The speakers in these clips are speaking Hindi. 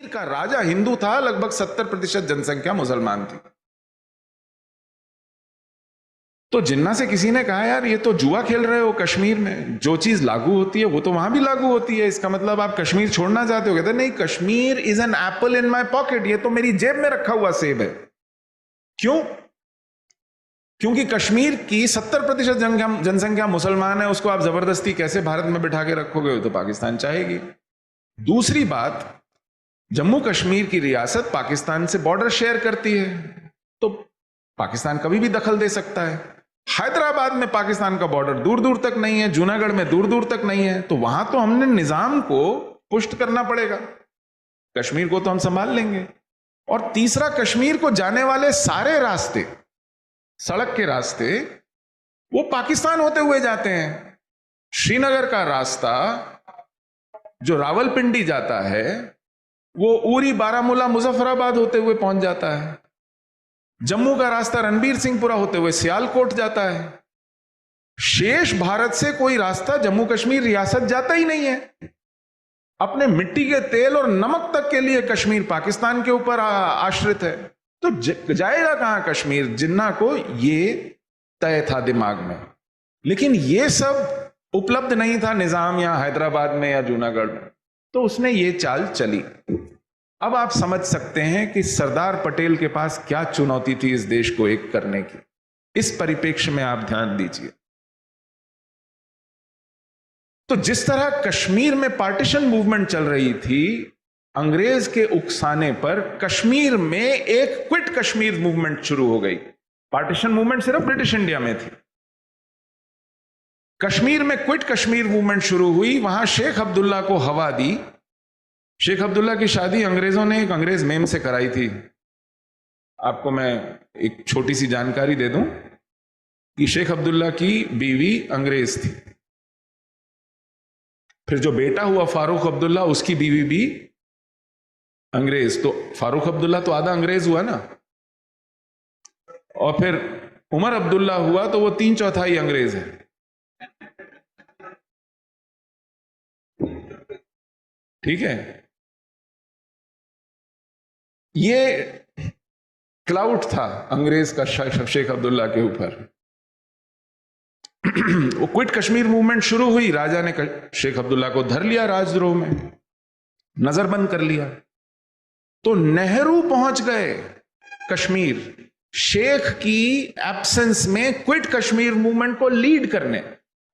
का राजा हिंदू था, लगभग 70% जनसंख्या मुसलमान थी। तो जिन्ना से किसी ने कहा यार ये तो जुआ खेल रहे हो, कश्मीर में जो चीज लागू होती है वो तो वहां भी लागू होती है, इसका मतलब आप कश्मीर छोड़ना चाहते हो? कहते नहीं, Kashmir is an apple in my pocket, ये तो मेरी जेब में रखा हुआ सेब है। क्यों? क्योंकि कश्मीर की 70% जनसंख्या मुसलमान है, उसको आप जबरदस्ती कैसे भारत में बिठा के रखोगे? वो तो पाकिस्तान चाहेगी। दूसरी बात, जम्मू कश्मीर की रियासत पाकिस्तान से बॉर्डर शेयर करती है, तो पाकिस्तान कभी भी दखल दे सकता है। हैदराबाद में पाकिस्तान का बॉर्डर दूर दूर तक नहीं है, जूनागढ़ में दूर दूर तक नहीं है, तो वहां तो हमने निजाम को पुष्ट करना पड़ेगा, कश्मीर को तो हम संभाल लेंगे। और तीसरा, कश्मीर को जाने वाले सारे रास्ते, सड़क के रास्ते, वो पाकिस्तान होते हुए जाते हैं। श्रीनगर का रास्ता जो रावलपिंडी जाता है वो उरी, बारामूला, मुजफ्फराबाद होते हुए पहुंच जाता है। जम्मू का रास्ता रणबीर सिंहपुरा होते हुए सियालकोट जाता है। शेष भारत से कोई रास्ता जम्मू कश्मीर रियासत जाता ही नहीं है। अपने मिट्टी के तेल और नमक तक के लिए कश्मीर पाकिस्तान के ऊपर आश्रित है, तो जाएगा कहां कश्मीर? जिन्ना को ये तय था दिमाग में, लेकिन ये सब उपलब्ध नहीं था निजाम या हैदराबाद में या जूनागढ़ में, तो उसने ये चाल चली। अब आप समझ सकते हैं कि सरदार पटेल के पास क्या चुनौती थी इस देश को एक करने की। इस परिप्रेक्ष्य में आप ध्यान दीजिए। तो जिस तरह कश्मीर में पार्टीशन मूवमेंट चल रही थी, अंग्रेज के उकसाने पर कश्मीर में एक क्विट कश्मीर मूवमेंट शुरू हो गई। पार्टीशन मूवमेंट सिर्फ ब्रिटिश इंडिया में थी, कश्मीर में क्विट कश्मीर मूवमेंट शुरू हुई। वहां शेख अब्दुल्ला को हवा दी। शेख अब्दुल्ला की शादी अंग्रेजों ने एक अंग्रेज मेम से कराई थी। आपको मैं एक छोटी सी जानकारी दे दूं कि शेख अब्दुल्ला की बीवी अंग्रेज थी। फिर जो बेटा हुआ फारूक अब्दुल्ला, उसकी बीवी भी अंग्रेज। तो फारूक अब्दुल्ला तो आधा अंग्रेज हुआ ना। और फिर उमर अब्दुल्ला हुआ तो वो 3/4 अंग्रेज है। ठीक है, ये क्लाउड था अंग्रेज का शेख अब्दुल्ला के ऊपर। वो क्विट कश्मीर मूवमेंट शुरू हुई, राजा ने शेख अब्दुल्ला को धर लिया, राजद्रोह में नजरबंद कर लिया। तो नेहरू पहुंच गए कश्मीर, शेख की एब्सेंस में क्विट कश्मीर मूवमेंट को लीड करने।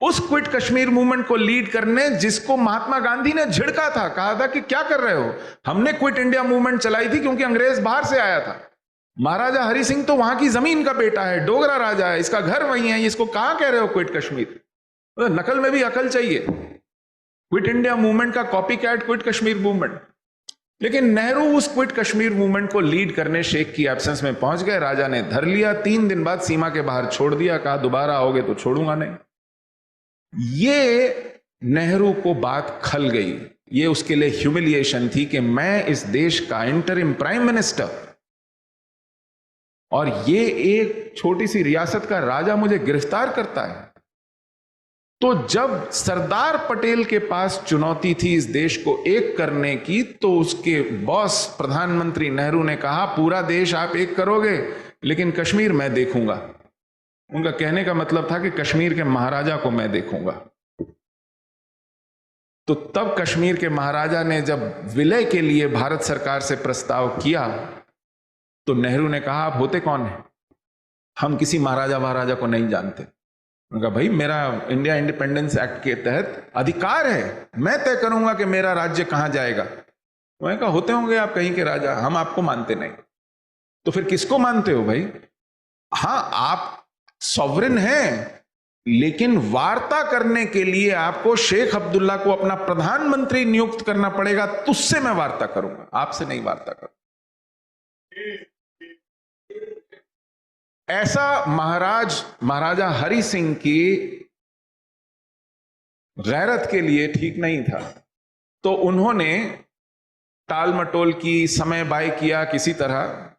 उस क्विट कश्मीर मूवमेंट को लीड करने जिसको महात्मा गांधी ने झिड़का था, कहा था कि क्या कर रहे हो, हमने क्विट इंडिया मूवमेंट चलाई थी क्योंकि अंग्रेज बाहर से आया था। महाराजा हरि सिंह तो वहां की जमीन का बेटा है, डोगरा राजा है, इसका घर वहीं है, इसको कहां कह रहे हो क्विट कश्मीर? तो नकल में भी अकल चाहिए। क्विट इंडिया मूवमेंट का copy cat quit Kashmir movement. लेकिन नेहरू उस क्विट कश्मीर मूवमेंट को लीड करने शेख की एब्सेंस में पहुंच गए। राजा ने धर लिया, 3 दिन बाद सीमा के बाहर छोड़ दिया, कहा दोबारा आओगे तो छोड़ूंगा नहीं। ये नेहरू को बात खल गई। ये उसके लिए ह्यूमिलिएशन थी कि मैं इस देश का इंटरिम प्राइम मिनिस्टर और ये एक छोटी सी रियासत का राजा मुझे गिरफ्तार करता है। तो जब सरदार पटेल के पास चुनौती थी इस देश को एक करने की, तो उसके बॉस प्रधानमंत्री नेहरू ने कहा पूरा देश आप एक करोगे लेकिन कश्मीर मैं देखूंगा। उनका कहने का मतलब था कि कश्मीर के महाराजा को मैं देखूंगा। तो तब कश्मीर के महाराजा ने जब विलय के लिए भारत सरकार से प्रस्ताव किया, तो नेहरू ने कहा आप होते कौन हैं? हम किसी महाराजा को नहीं जानते। उन्होंने कहा भाई मेरा इंडिया इंडिपेंडेंस एक्ट के तहत अधिकार है, मैं तय करूंगा कि मेरा राज्य कहां जाएगा। उन्होंने कहा होते होंगे आप कहीं के राजा, हम आपको मानते नहीं। तो फिर किसको मानते हो भाई? हां आप सॉवरेन हैं, लेकिन वार्ता करने के लिए आपको शेख अब्दुल्ला को अपना प्रधानमंत्री नियुक्त करना पड़ेगा, तुझसे मैं वार्ता करूंगा, आपसे नहीं वार्ता करूंगा। ऐसा महाराजा हरि सिंह की गैरत के लिए ठीक नहीं था। तो उन्होंने टाल मटोल की, समय बाय किया किसी तरह,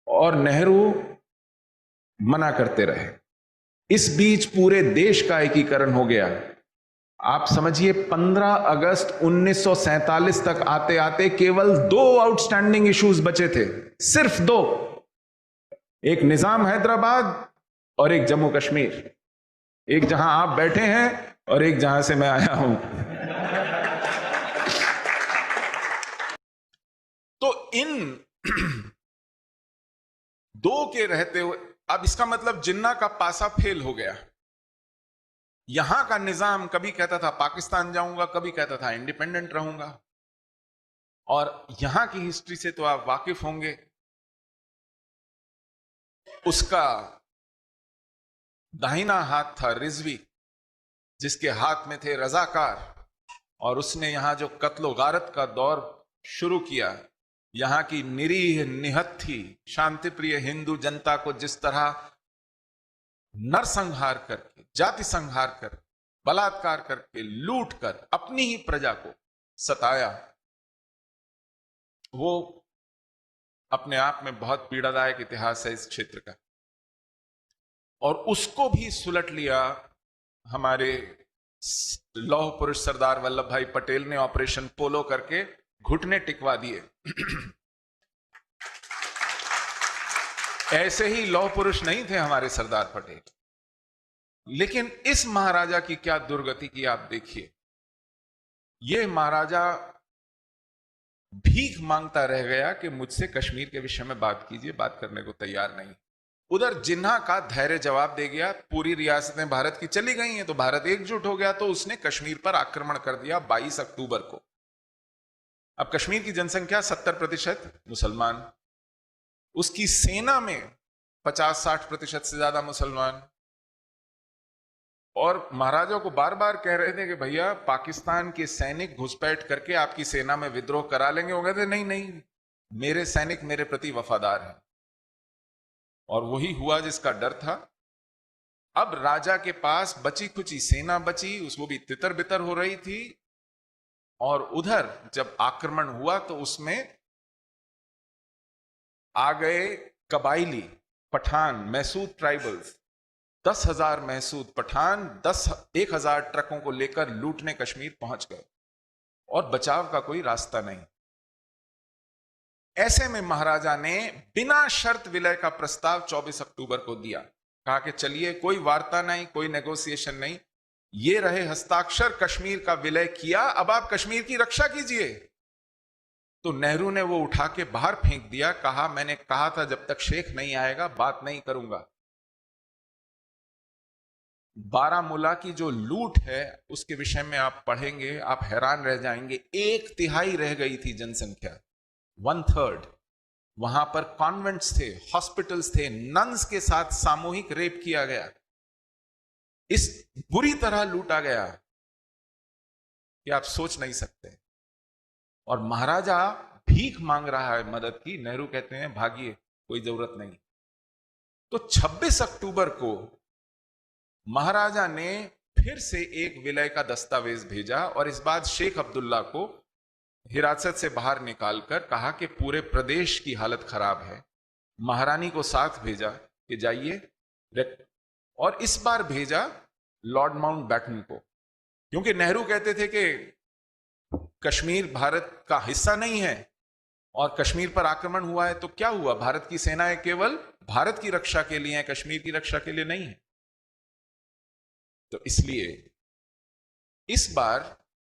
और नेहरू मना करते रहे। इस बीच पूरे देश का एकीकरण हो गया आप समझिए 15 अगस्त 1947 तक आते आते केवल 2 आउटस्टैंडिंग इश्यूज बचे थे, सिर्फ 2। एक निजाम हैदराबाद और एक जम्मू कश्मीर। एक जहां आप बैठे हैं और एक जहां से मैं आया हूं। तो इन 2 के रहते हुए अब इसका मतलब जिन्ना का पासा फेल हो गया। यहां का निजाम कभी कहता था पाकिस्तान जाऊंगा, कभी कहता था इंडिपेंडेंट रहूंगा। और यहां की हिस्ट्री से तो आप वाकिफ होंगे। उसका दाहिना हाथ था रिजवी, जिसके हाथ में थे रजाकार, और उसने यहां जो कत्लो गारत का दौर शुरू किया, यहां की निरीह निहत्थी शांतिप्रिय हिंदू जनता को जिस तरह नरसंहार करके, जाति संहार कर, बलात्कार करके, लूट कर अपनी ही प्रजा को सताया, वो अपने आप में बहुत पीड़ादायक इतिहास है इस क्षेत्र का। और उसको भी सुलट लिया हमारे लौह पुरुष सरदार वल्लभ भाई पटेल ने, ऑपरेशन पोलो करके घुटने टिकवा दिए। ऐसे ही लौह पुरुष नहीं थे हमारे सरदार पटेल, लेकिन इस महाराजा की क्या दुर्गति की आप देखिए। यह महाराजा भीख मांगता रह गया कि मुझसे कश्मीर के विषय में बात कीजिए, बात करने को तैयार नहीं। उधर जिन्ना का धैर्य जवाब दे गया, पूरी रियासतें भारत की चली गई हैं, तो भारत एकजुट हो गया, तो उसने कश्मीर पर आक्रमण कर दिया 22 अक्टूबर को। अब कश्मीर की जनसंख्या 70% मुसलमान, उसकी सेना में 50-60% से ज्यादा मुसलमान। और महाराजा को बार बार कह रहे थे कि भैया पाकिस्तान के सैनिक घुसपैठ करके आपकी सेना में विद्रोह करा लेंगे। वो कहते नहीं नहीं, मेरे सैनिक मेरे प्रति वफादार हैं। और वही हुआ जिसका डर था। अब राजा के पास बची खुची सेना बची, उसको भी तितर बितर हो रही थी। और उधर जब आक्रमण हुआ तो उसमें आ गए कबाइली पठान, मैसूद ट्राइबल्स। 10,000 महसूद पठान 1,000 ट्रकों को लेकर लूटने कश्मीर पहुंच गए, और बचाव का कोई रास्ता नहीं। ऐसे में महाराजा ने बिना शर्त विलय का प्रस्ताव 24 अक्टूबर को दिया। कहा कि चलिए, कोई वार्ता नहीं, कोई नेगोशिएशन नहीं, ये रहे हस्ताक्षर, कश्मीर का विलय किया, अब आप कश्मीर की रक्षा कीजिए। तो नेहरू ने वो उठा के बाहर फेंक दिया। कहा मैंने कहा था जब तक शेख नहीं आएगा बात नहीं करूंगा। बारामूला की जो लूट है उसके विषय में आप पढ़ेंगे, आप हैरान रह जाएंगे। 1/3 रह गई थी जनसंख्या, 1/3। वहां पर कॉन्वेंट्स थे, हॉस्पिटल्स थे, नन्स के साथ सामूहिक रेप किया गया। इस बुरी तरह लूटा गया कि आप सोच नहीं सकते। और महाराजा भीख मांग रहा है मदद की। नेहरू कहते हैं भागिए, कोई जरूरत नहीं। तो 26 अक्टूबर को महाराजा ने फिर से एक विलय का दस्तावेज भेजा, और इस बार शेख अब्दुल्ला को हिरासत से बाहर निकालकर कहा कि पूरे प्रदेश की हालत खराब है। महारानी को साथ भेजा कि जाइए, और इस बार भेजा लॉर्ड माउंटबेटन को, क्योंकि नेहरू कहते थे कि कश्मीर भारत का हिस्सा नहीं है और कश्मीर पर आक्रमण हुआ है तो क्या हुआ, भारत की सेनाएं केवल भारत की रक्षा के लिए हैं, कश्मीर की रक्षा के लिए नहीं है। तो इसलिए इस बार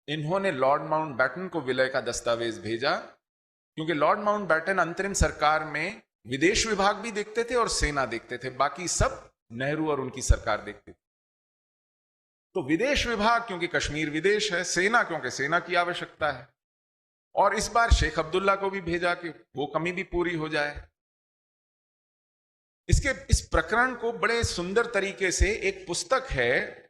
इन्होंने लॉर्ड माउंटबेटन को विलय का दस्तावेज भेजा, क्योंकि लॉर्ड माउंटबेटन अंतरिम सरकार में विदेश विभाग भी देखते थे और सेना देखते थे, बाकी सब नेहरू और उनकी सरकार देखते थे। तो विदेश विभाग क्योंकि कश्मीर विदेश है, सेना क्योंकि सेना की आवश्यकता है। और इस बार शेख अब्दुल्ला को भी भेजा कि वो कमी भी पूरी हो जाए। इस प्रकरण को बड़े सुंदर तरीके से एक पुस्तक है,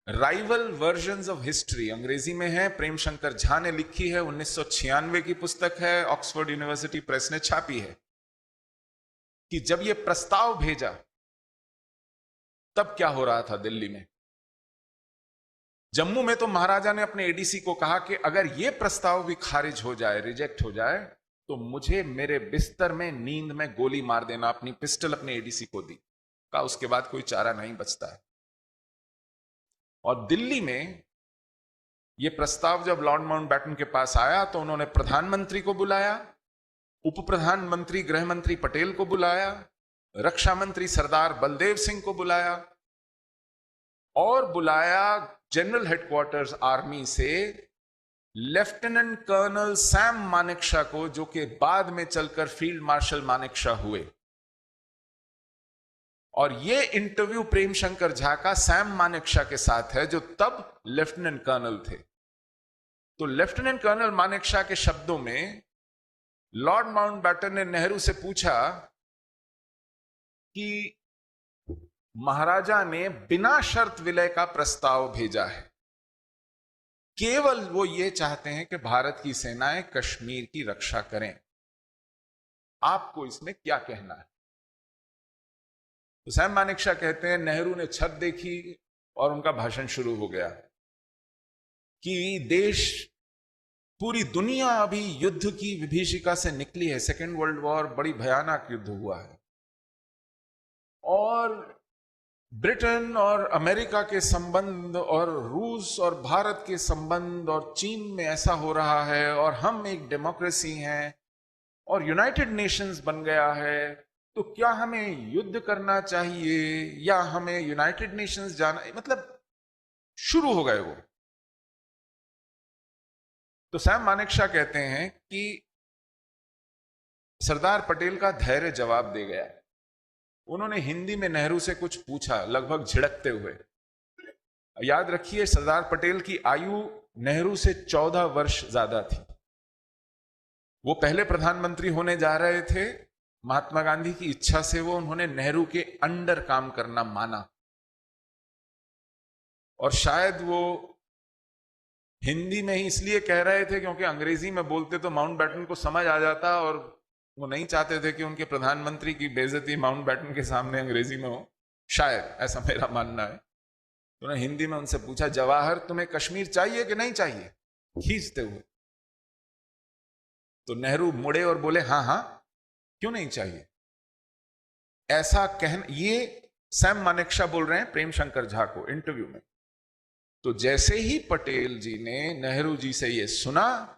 राइवल वर्जन्स ऑफ हिस्ट्री, अंग्रेजी में है, प्रेम शंकर झा ने लिखी है, 1996 की पुस्तक है, ऑक्सफोर्ड यूनिवर्सिटी प्रेस ने छापी है, कि जब यह प्रस्ताव भेजा तब क्या हो रहा था दिल्ली में। जम्मू में तो महाराजा ने अपने एडीसी को कहा कि अगर यह प्रस्ताव भी खारिज हो जाए, रिजेक्ट हो जाए, तो मुझे मेरे बिस्तर में नींद में गोली मार देना। अपनी पिस्टल अपने एडीसी को दी, कहा उसके बाद कोई चारा नहीं बचता है। और दिल्ली में यह प्रस्ताव जब लॉर्ड माउंटबेटन के पास आया तो उन्होंने प्रधानमंत्री को बुलाया, उप प्रधानमंत्री गृह मंत्री पटेल को बुलाया, रक्षा मंत्री सरदार बलदेव सिंह को बुलाया और बुलाया जनरल हेडक्वार्टर्स आर्मी से लेफ्टिनेंट कर्नल सैम मानेकशॉ को, जो कि बाद में चलकर फील्ड मार्शल मानेकशॉ हुए। और यह इंटरव्यू प्रेम शंकर झा का सैम मानेकशॉ के साथ है, जो तब लेफ्टिनेंट कर्नल थे। तो लेफ्टिनेंट कर्नल मानेकशॉ के शब्दों में लॉर्ड माउंटबेटन ने नेहरू से पूछा कि महाराजा ने बिना शर्त विलय का प्रस्ताव भेजा है, केवल वो ये चाहते हैं कि भारत की सेनाएं कश्मीर की रक्षा करें, आपको इसमें क्या कहना है? तो सैम मानेकशॉ कहते हैं नेहरू ने छत देखी और उनका भाषण शुरू हो गया कि देश, पूरी दुनिया अभी युद्ध की विभीषिका से निकली है, सेकेंड वर्ल्ड वॉर बड़ी भयानक युद्ध हुआ है और ब्रिटेन और अमेरिका के संबंध और रूस और भारत के संबंध और चीन में ऐसा हो रहा है और हम एक डेमोक्रेसी हैं और यूनाइटेड नेशंस बन गया है, तो क्या हमें युद्ध करना चाहिए या हमें यूनाइटेड नेशंस जाना, मतलब शुरू हो गए वो। तो सैम मानेकशॉ कहते हैं कि सरदार पटेल का धैर्य जवाब दे गया। उन्होंने हिंदी में नेहरू से कुछ पूछा, लगभग झिड़कते हुए। याद रखिए, सरदार पटेल की आयु नेहरू से 14 वर्ष ज्यादा थी। वो पहले प्रधानमंत्री होने जा रहे थे, महात्मा गांधी की इच्छा से उन्होंने नेहरू के अंडर काम करना माना और शायद वो हिंदी में ही इसलिए कह रहे थे क्योंकि अंग्रेजी में बोलते तो माउंटबेटन को समझ आ जाता और वो नहीं चाहते थे कि उनके प्रधानमंत्री की बेइज्जती माउंटबेटन के सामने अंग्रेजी में हो, शायद ऐसा मेरा मानना है। तो उन्होंने हिंदी में उनसे पूछा, जवाहर तुम्हें कश्मीर चाहिए कि नहीं चाहिए, खींचते हुए। तो नेहरू मुड़े और बोले, हाँ हाँ क्यों नहीं चाहिए। ऐसा कहना, ये सैम मानेकशॉ बोल रहे हैं प्रेम शंकर झा को इंटरव्यू में। तो जैसे ही पटेल जी ने नेहरू जी से ये सुना,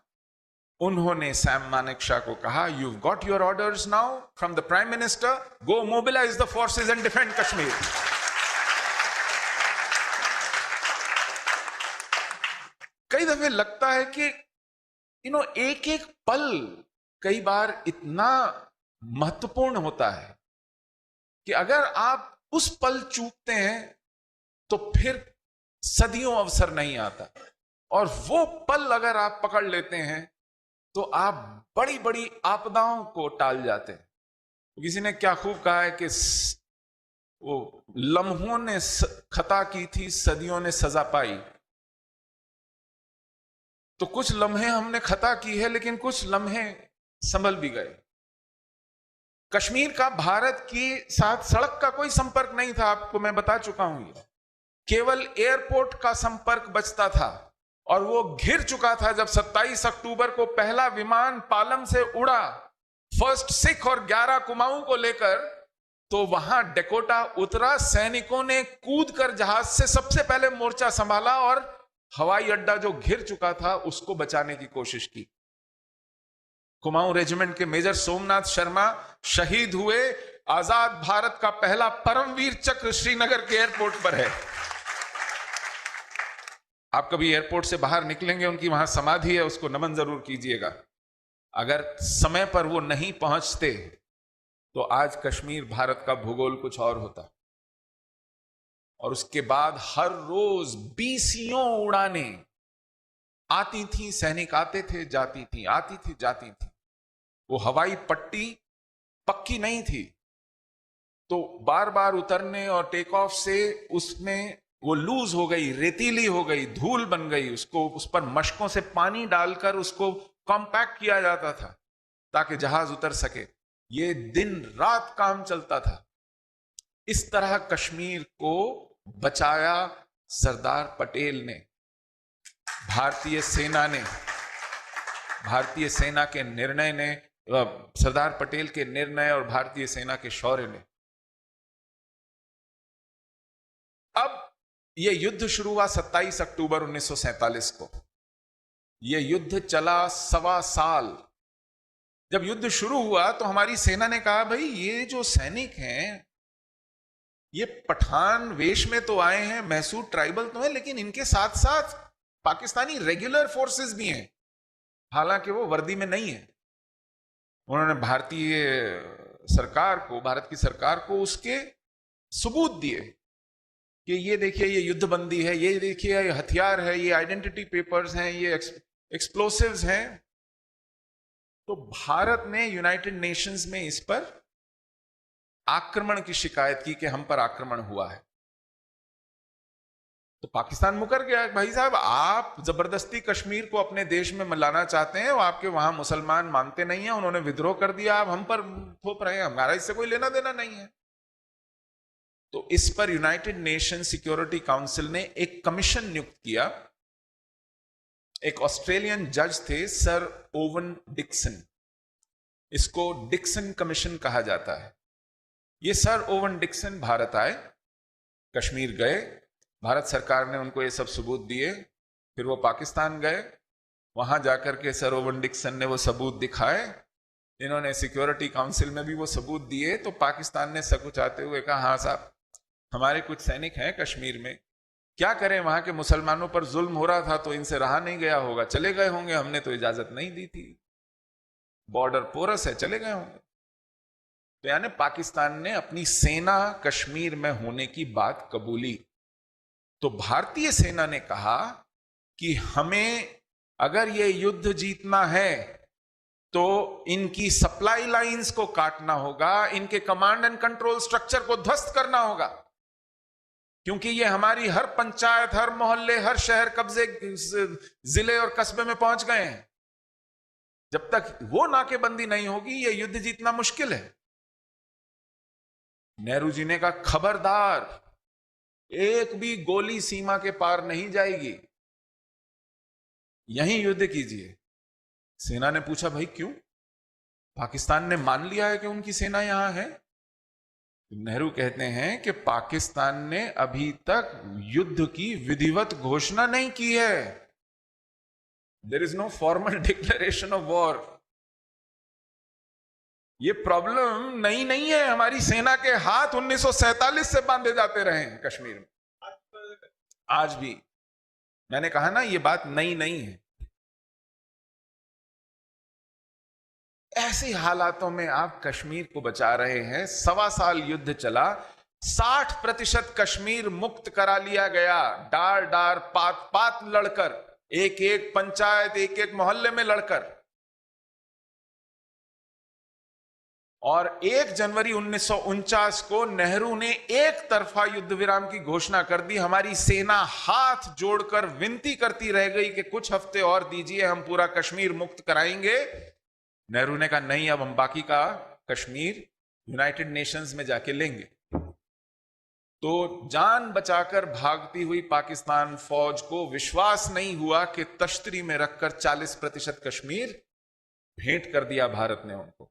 उन्होंने सैम मानेकशॉ को कहा, you got your orders now from the prime minister, go mobilise the forces and defend Kashmir. कई दफे लगता है कि एक एक पल कई बार इतना महत्वपूर्ण होता है कि अगर आप उस पल चूकते हैं तो फिर सदियों अवसर नहीं आता, और वो पल अगर आप पकड़ लेते हैं तो आप बड़ी बड़ी आपदाओं को टाल जाते हैं। किसी ने क्या खूब कहा है कि वो लम्हों ने खता की थी, सदियों ने सजा पाई। तो कुछ लम्हे हमने खता की है, लेकिन कुछ लम्हे संभल भी गए। कश्मीर का भारत के साथ सड़क का कोई संपर्क नहीं था, आपको मैं बता चुका हूं। ये केवल एयरपोर्ट का संपर्क बचता था और वो घिर चुका था जब 27 अक्टूबर को पहला विमान पालम से उड़ा, फर्स्ट सिख और 11 कुमाऊं को लेकर। तो वहां डेकोटा उतरा, सैनिकों ने कूदकर जहाज से सबसे पहले मोर्चा संभाला और हवाई अड्डा जो घिर चुका था उसको बचाने की कोशिश की। कुमाऊं रेजिमेंट के मेजर सोमनाथ शर्मा शहीद हुए। आजाद भारत का पहला परमवीर चक्र श्रीनगर के एयरपोर्ट पर है। आप कभी एयरपोर्ट से बाहर निकलेंगे, उनकी वहां समाधि है, उसको नमन जरूर कीजिएगा। अगर समय पर वो नहीं पहुंचते तो आज कश्मीर भारत का भूगोल कुछ और होता। और उसके बाद हर रोज 20 उड़ानें आती थी, सैनिक आते थे जाती थी, आती थी जाती थी। वो हवाई पट्टी पक्की नहीं थी, तो बार बार उतरने और टेक ऑफ से उसमें वो लूज हो गई, रेतीली हो गई, धूल बन गई। उसको उस पर मशकों से पानी डालकर उसको कॉम्पैक्ट किया जाता था ताकि जहाज उतर सके। ये दिन रात काम चलता था। इस तरह कश्मीर को बचाया सरदार पटेल ने, भारतीय सेना ने, भारतीय सेना के निर्णय ने, सरदार पटेल के निर्णय और भारतीय सेना के शौर्य ने। अब ये युद्ध शुरू हुआ 27 अक्टूबर 1947 को। ये युद्ध चला 1.25 साल। जब युद्ध शुरू हुआ तो हमारी सेना ने कहा, भाई ये जो सैनिक हैं ये पठान वेश में तो आए हैं, मैसूर ट्राइबल तो है, लेकिन इनके साथ साथ पाकिस्तानी रेगुलर फोर्सेस भी हैं, हालांकि वो वर्दी में नहीं है। उन्होंने भारतीय सरकार को, भारत की सरकार को उसके सबूत दिए कि ये देखिए ये युद्धबंदी है, ये देखिए ये हथियार है, ये आइडेंटिटी पेपर्स हैं, ये एक्सप्लोसिव्स हैं। तो भारत ने यूनाइटेड नेशंस में इस पर आक्रमण की शिकायत की कि हम पर आक्रमण हुआ है। तो पाकिस्तान मुकर गया, भाई साहब आप जबरदस्ती कश्मीर को अपने देश में मिलाना चाहते हैं, वो आपके वहां मुसलमान मानते नहीं है, उन्होंने विद्रोह कर दिया, आप हम पर थोप रहे हैं, हमारा इससे कोई लेना देना नहीं है। तो इस पर यूनाइटेड नेशन सिक्योरिटी काउंसिल ने एक कमीशन नियुक्त किया। एक ऑस्ट्रेलियन जज थे सर ओवन डिक्सन, इसको डिक्सन कमीशन कहा जाता है। ये सर ओवन डिक्सन भारत आए, कश्मीर गए, भारत सरकार ने उनको ये सब सबूत दिए, फिर वो पाकिस्तान गए, वहां जाकर के सर ओवन डिक्सन ने वो सबूत दिखाए, इन्होंने सिक्योरिटी काउंसिल में भी वो सबूत दिए। तो पाकिस्तान ने सकुचाते हुए कहा, हाँ साहब हमारे कुछ सैनिक हैं कश्मीर में, क्या करें, वहां के मुसलमानों पर जुल्म हो रहा था तो इनसे रहा नहीं गया होगा, चले गए होंगे, हमने तो इजाजत नहीं दी थी, बॉर्डर पोरस है, चले गए होंगे। तो यानी पाकिस्तान ने अपनी सेना कश्मीर में होने की बात कबूली। तो भारतीय सेना ने कहा कि हमें अगर ये युद्ध जीतना है तो इनकी सप्लाई लाइंस को काटना होगा, इनके कमांड एंड कंट्रोल स्ट्रक्चर को ध्वस्त करना होगा, क्योंकि ये हमारी हर पंचायत, हर मोहल्ले, हर शहर कब्जे, जिले और कस्बे में पहुंच गए हैं। जब तक वो नाकेबंदी नहीं होगी ये युद्ध जीतना मुश्किल है। नेहरू जी ने कहा, खबरदार, एक भी गोली सीमा के पार नहीं जाएगी, यहीं युद्ध कीजिए। सेना ने पूछा, भाई क्यों? पाकिस्तान ने मान लिया है कि उनकी सेना यहां है। नेहरू कहते हैं कि पाकिस्तान ने अभी तक युद्ध की विधिवत घोषणा नहीं की है। There is no formal declaration of war. ये प्रॉब्लम नई नहीं है, हमारी सेना के हाथ 1947 से बांधे जाते रहे हैं कश्मीर में, आज भी। मैंने कहा ना, ये बात नई नहीं है। ऐसे हालातों में आप कश्मीर को बचा रहे हैं। 1.25 साल युद्ध चला, 60% कश्मीर मुक्त करा लिया गया, डार डार पात पात लड़कर, एक एक पंचायत, एक एक मोहल्ले में लड़कर। और 1 जनवरी 1949 को नेहरू ने एक तरफा युद्ध विराम की घोषणा कर दी। हमारी सेना हाथ जोड़कर विनती करती रह गई कि कुछ हफ्ते और दीजिए, हम पूरा कश्मीर मुक्त कराएंगे। नेहरू ने कहा, नहीं, अब हम बाकी का कश्मीर यूनाइटेड नेशंस में जाके लेंगे। तो जान बचाकर भागती हुई पाकिस्तान फौज को विश्वास नहीं हुआ कि तश्तरी में रखकर 40% कश्मीर भेंट कर दिया भारत ने उनको।